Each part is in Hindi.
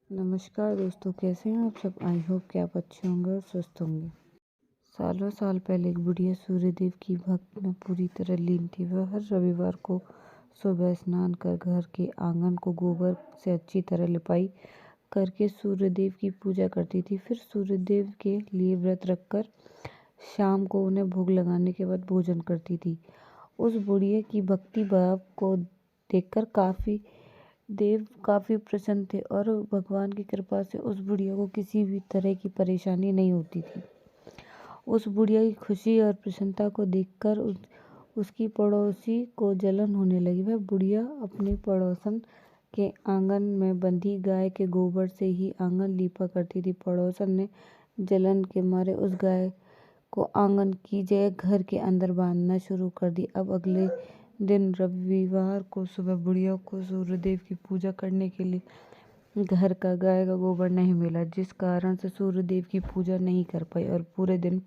नमस्कार दोस्तों, कैसे हैं आप सब। आई होप कि आप अच्छे होंगे और स्वस्थ होंगे। सालों साल पहले एक बुढ़िया सूर्यदेव की भक्त में पूरी तरह लीन थी। वह हर रविवार को सुबह स्नान कर घर के आंगन को गोबर से अच्छी तरह लिपाई करके सूर्यदेव की पूजा करती थी। फिर सूर्यदेव के लिए व्रत रखकर शाम को उन्हें भोग लगाने के बाद भोजन करती थी। उस बुढ़िया की भक्ति भाव को देखकर देव काफ़ी प्रसन्न थे और भगवान की कृपा से उस बुढ़िया को किसी भी तरह की परेशानी नहीं होती थी। उस बुढ़िया की खुशी और प्रसन्नता को देखकर उसकी पड़ोसी को जलन होने लगी। वह बुढ़िया अपनी पड़ोसन के आंगन में बंधी गाय के गोबर से ही आंगन लीपा करती थी। पड़ोसन ने जलन के मारे उस गाय को आंगन की जगह घर के अंदर बांधना शुरू कर दी। अब अगले दिन रविवार को सुबह बुढ़िया को सूर्यदेव की पूजा करने के लिए घर का गाय का गोबर नहीं मिला, जिस कारण से सूर्यदेव की पूजा नहीं कर पाई और पूरे दिन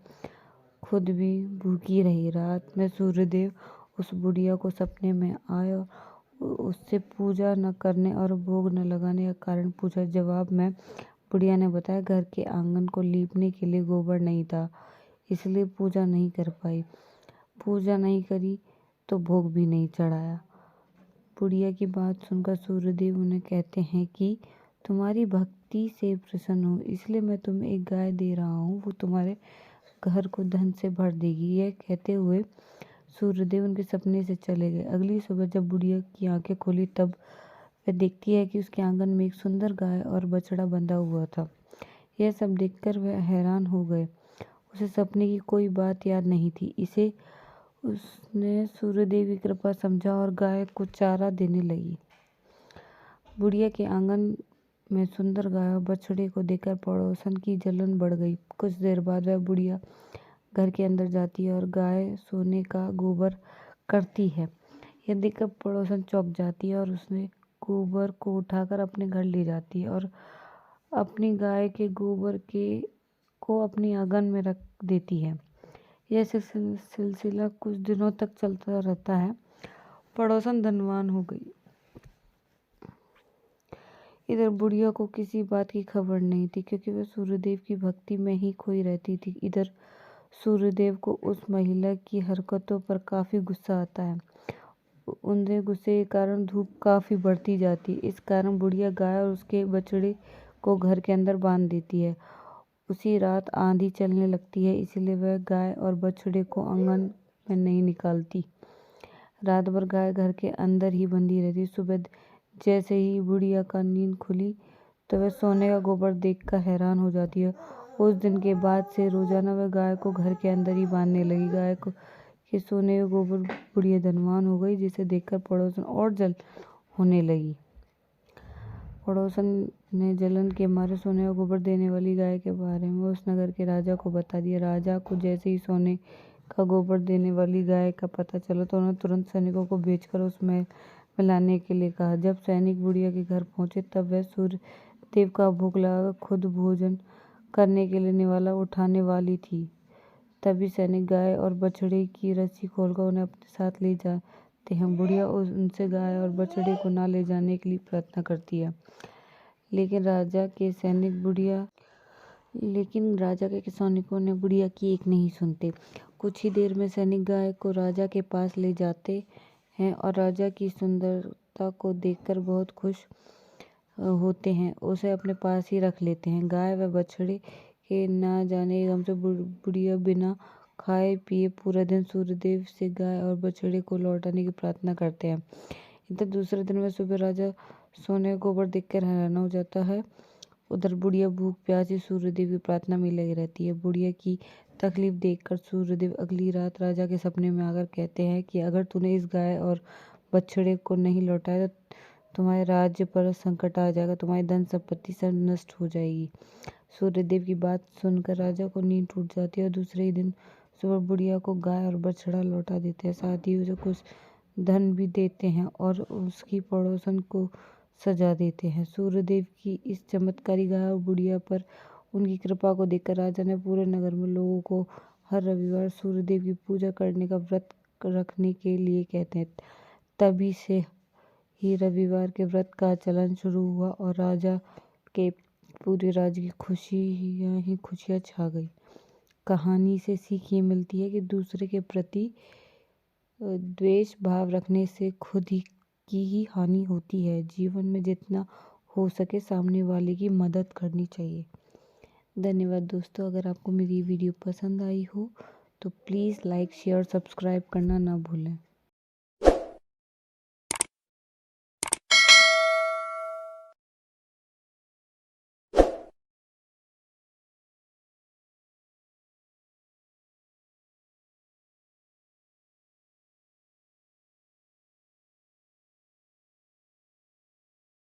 खुद भी भूखी रही। रात में सूर्यदेव उस बुढ़िया को सपने में आए और उससे पूजा न करने और भोग न लगाने का कारण पूछा। जवाब में बुढ़िया ने बताया, घर के आंगन को लीपने के लिए गोबर नहीं था, इसलिए पूजा नहीं कर पाई। पूजा नहीं करी तो भोग भी नहीं चढ़ाया। बुढ़िया की बात सुनकर सूर्यदेव उन्हें कहते हैं कि तुम्हारी भक्ति से प्रसन्न हूँ, इसलिए मैं तुम्हें एक गाय दे रहा हूँ, वो तुम्हारे घर को धन से भर देगी। यह कहते हुए सूर्यदेव उनके सपने से चले गए। अगली सुबह जब बुढ़िया की आंखें खुली तब वह देखती है कि उसके आंगन में एक सुंदर गाय और बछड़ा बंधा हुआ था। यह सब देखकर वह हैरान हो गए। उसे सपने की कोई बात याद नहीं थी। इसे उसने सूर्यदेव की कृपा समझा और गाय को चारा देने लगी। बुढ़िया के आंगन में सुंदर गाय और बछड़े को देखकर पड़ोसन की जलन बढ़ गई। कुछ देर बाद वह बुढ़िया घर के अंदर जाती है और गाय सोने का गोबर करती है। यह देखकर पड़ोसन चौंक जाती है और उसने गोबर को उठाकर अपने घर ले जाती है और अपनी गाय के गोबर को अपनी आंगन में रख देती है। यह सिलसिला कुछ दिनों तक चलता रहता है। पड़ोसन धनवान हो गई। इधर बुढ़िया को किसी बात की खबर नहीं थी, क्योंकि वह सूर्यदेव की भक्ति में ही खोई रहती थी। इधर सूर्यदेव को उस महिला की हरकतों पर काफ़ी गुस्सा आता है। उनके गुस्से के कारण धूप काफ़ी बढ़ती जाती है। इस कारण बुढ़िया गाय और उसके बछड़े को घर के अंदर बांध देती है। उसी रात आंधी चलने लगती है, इसलिए वह गाय और बछड़े को आंगन में नहीं निकालती। रात भर गाय घर के अंदर ही बंधी रहती। सुबह जैसे ही बुढ़िया का नींद खुली तो वह सोने का गोबर देखकर हैरान हो जाती है। उस दिन के बाद से रोजाना वह गाय को घर के अंदर ही बांधने लगी। गाय को के सोने का गोबर बुढ़िया धनवान हो गई, जिसे देखकर पड़ोसन और जल होने लगी। पड़ोसन ने जलन के मारे सोने का गोबर देने वाली गाय के बारे में उस नगर के राजा को बता दिया। राजा को जैसे ही सोने का गोबर देने वाली गाय का पता चला तो उन्होंने तुरंत सैनिकों को भेजकर उस महल में लाने के लिए कहा। जब सैनिक बुढ़िया के घर पहुंचे तब वह सूर्यदेव का भोग लगाकर खुद भोजन करने के लिए निवाला उठाने वाली थी। तभी सैनिक गाय और बछड़े की रस्सी खोलकर उन्हें अपने साथ ले जाते हैं। बुढ़िया उनसे गाय और बछड़े को ना ले जाने के लिए प्रार्थना करती है, लेकिन राजा के सैनिकों ने बुढ़िया की एक नहीं सुनते। कुछ ही देर में सैनिक गाय को राजा के पास ले जाते हैं और राजा की सुंदरता को देखकर बहुत खुश होते हैं, उसे अपने पास ही रख लेते हैं। गाय व बछड़े के ना जाने गम से बुढ़िया बिना खाए पिए पूरा दिन सूर्यदेव से गाय और बछड़े को लौटाने की प्रार्थना करते हैं। इधर दूसरे दिन में सुबह राजा सोने का गोबर देखकर हैरान हो जाता है। उधर बुढ़िया भूख प्यासी सूर्यदेव की प्रार्थना में लगी रहती है। बुढ़िया की तकलीफ देखकर सूर्यदेव अगली रात राजा के सपने में आकर कहते हैं कि अगर तूने इस गाय और बछड़े को नहीं लौटाया तो तुम्हारे राज्य पर संकट आ जाएगा, तुम्हारी धन संपत्ति सब नष्ट हो जाएगी। सूर्यदेव की बात सुनकर राजा को नींद टूट जाती है और दूसरे ही दिन सुबह बुढ़िया को गाय और बछड़ा लौटा देते हैं। साथ ही उसे कुछ धन भी देते हैं और उसकी पड़ोसन को सजा देते हैं। सूर्यदेव की इस चमत्कारी गाय और बुढ़िया पर उनकी कृपा को देखकर राजा ने पूरे नगर में लोगों को हर रविवार सूर्यदेव की पूजा करने का व्रत रखने के लिए कहते हैं। तभी से ही रविवार के व्रत का चलन शुरू हुआ और राजा के पूरे राज्य की खुशियाँ छा गई। कहानी से सीख ये मिलती है कि दूसरे के प्रति द्वेष भाव रखने से खुद ही की ही हानि होती है। जीवन में जितना हो सके सामने वाले की मदद करनी चाहिए। धन्यवाद दोस्तों। अगर आपको मेरी वीडियो पसंद आई हो तो प्लीज़ लाइक शेयर सब्सक्राइब करना ना भूलें।